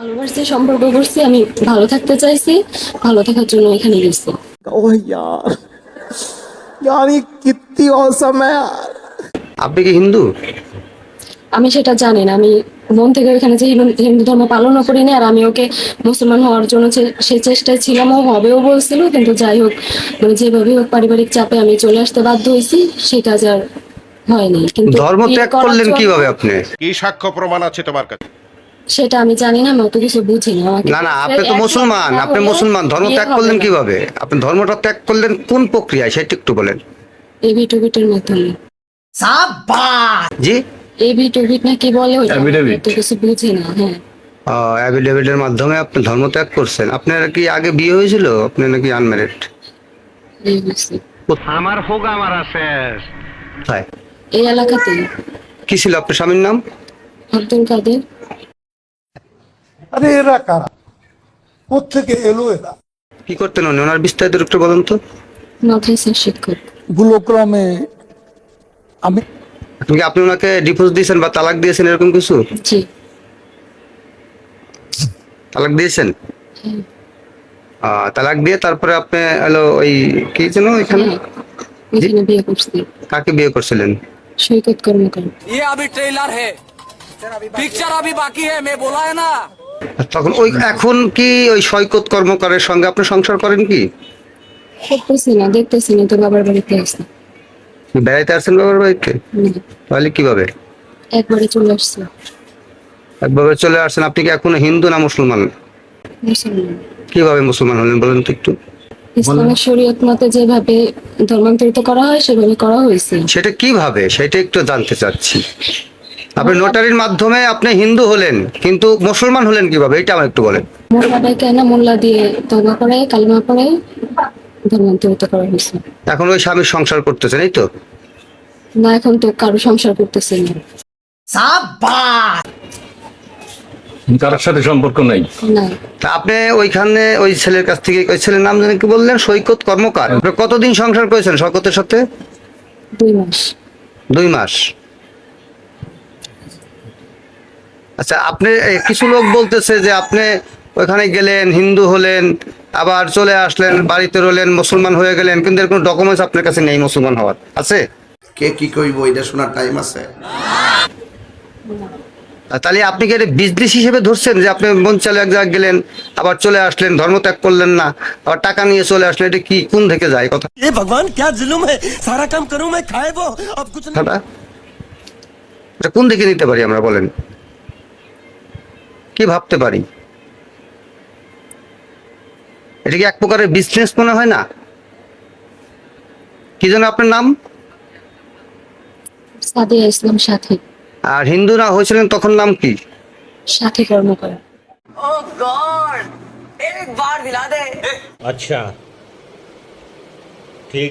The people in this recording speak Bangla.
ভালোবাসছি, সম্পর্ক করছি, আমি ভালো থাকতে চাইছি, ভালো থাকার জন্য এখানে গেছি। ओह यार यार ये कितनी औसम है यार। আপনি কি হিন্দু? আমি সেটা জানি না, আমি মন থেকে ওইখানে যে হিন্দু ধর্ম পালনও করিনি, আর আমি ওকে মুসলমান হওয়ার জন্য সে চেষ্টায় ছিলাম, ও হবেও বলছিল, কিন্তু যাই হোক মানে যেভাবে হোক পারিবারিক চাপে আমি চলে আসতে বাধ্য হয়েছি, সেই কাজ আর হয়নি। কিন্তু ধর্ম বিয়ে ত্যাগ করার করলেন জন্য- কিভাবে আপনি? কি সাক্ষ্য প্রমাণ আছে তোমার কাছে? সেটা আমি জানি না, আমি অত কিছু বুঝি না। আমাকে না না, আপনি তো এক মুসলমান, ঘন্টা আপনি হলে মুসলমান, ধর্ম বিয়ে ত্যাগ হবে করলেন না। কিভাবে? আপনি ধর্মটা ত্যাগ করলেন কোন প্রক্রিয়ায় সেটা একটু বলেন। এভিট ওভিটের মাধ্যমে। জি, এভিট ওভিট না কি বলে ওইটা, আমি Affidavit? অত কিছু বুঝি না। হ্যাঁ, অ্যাফিডেভিটের মাধ্যমে আপনি ধর্ম ত্যাগ করছেন। আপনার কি আগে বিয়ে হয়েছিল? আপনি নাকি আনম্যারিড? এই হয়েছে। আমার হোগা মারা শেষ। কোথায়? এই এলাকাতে। কি ছিল আপনার স্বামীর নাম? আব্দুল কাদের। আরে এরা কারা, কোত্থেকে এলো এরা? কি করতেন উনি? ওনার বিস্তারিত একটু বলুন তো। মাদ্রাসার শিক্ষক। ভুলক্রমে আমি আপনি ওনাকে ডিভোর্স দিয়েছেন বা তালাক দিয়েছেন এরকম কিছু? জি। তালাক দিয়েছেন? হ্যাঁ। তালাক দিয়ে তারপরে আপনি হলো ওই কি যেন এখানে হ্যাঁ, ওইখানে বিয়ে করছি। কাকে বিয়ে করছিলেন? সৈকত কর্মকার। ये अभी ट्रेलर है, पिक्चर अभी बाकी है, मैं बोला है ना। তখন ওই এখন কি ওই সৈকত কর্মকারের সঙ্গে আপনি সংসার করেন কি? করতেছি না, দেখতেছি না, তো বাবার বাড়িতে আসছি। বেড়াইতে আসছেন বাবার বাড়িতে? তাহলে কিভাবে একবারে চলে আসছে। একভাবে চলে আসছেন? আপনি কি এখন হিন্দু না মুসলমান? মুসলমান। কিভাবে মুসলমান হলেন বলেন তো একটু। ইসলামিক শরীয়ত মতে যেভাবে ধর্মান্তরিত করা হয় সেভাবে করা হয়েছে। সেটা কিভাবে, সেটা একটু জানতে চাচ্ছি। আপনি নোটারির মাধ্যমে আপনি হিন্দু হলেন, কিন্তু মুসলমান হলেন কিভাবে, এটা আমার একটু বলেন। মোল্লা ডাইকে না, মোল্লা দিয়ে তওবা করে কালিমা পড়ে ধর্মান্তরিত করা হয়েছে। এখন ওই স্বামীর সংসার করতেছেন, এই তো? না, এখন তো কারো সংসার করতেছে না। কারোর সাথে সম্পর্ক নাই। না, তা আপনি ওইখানে ওই ছেলের কাছ থেকে, ওই ছেলের নাম জানি কি বললেন? সৈকত কর্মকার। আপনি কতদিন সংসার করেছেন সৈকতের সাথে? 2 মাস। 2 মাস। আচ্ছা, আপনি কিছু লোক বলতেছে যে আপনি ওইখানে গেলেন, হিন্দু হলেন, আবার চলে আসলেন, বাড়িতে রইলেন, মুসলমান হয়ে গেলেন, কিন্তু এর কোনো ডকুমেন্টস আপনার কাছে নেই মুসলমান হওয়ার, আছে? কে কি কইব এটা শোনার টাইম আছে? তাহলে আপনি কি এটা বিজনেস হিসেবে ধরছেন যে আপনি মন চালে এক জায়গায় গেলেন, আবার চলে আসলেন, ধর্ম ত্যাগ করলেন না, আবার টাকা নিয়ে চলে আসলেন? এটা কি, কোন থেকে যায় কথা? ये भगवान क्या जुल्म है, सारा काम करूं मैं, खाए वो अब कुछ नहीं। কথাটা এটা কোন দিকে নিতে পারি আমরা, বলেন? কি ভাবতে পারি? এটা কি এক প্রকারের বিজনেস মনে হয় না? কি যেন আপনার নাম? সাদিয়া ইসলাম সাথী। আর হিন্দু না হয়েছিলেন তখন নাম কি? সাথী কর্মকার। ओह गॉड, एक बार दिला दे। আচ্ছা, ঠিক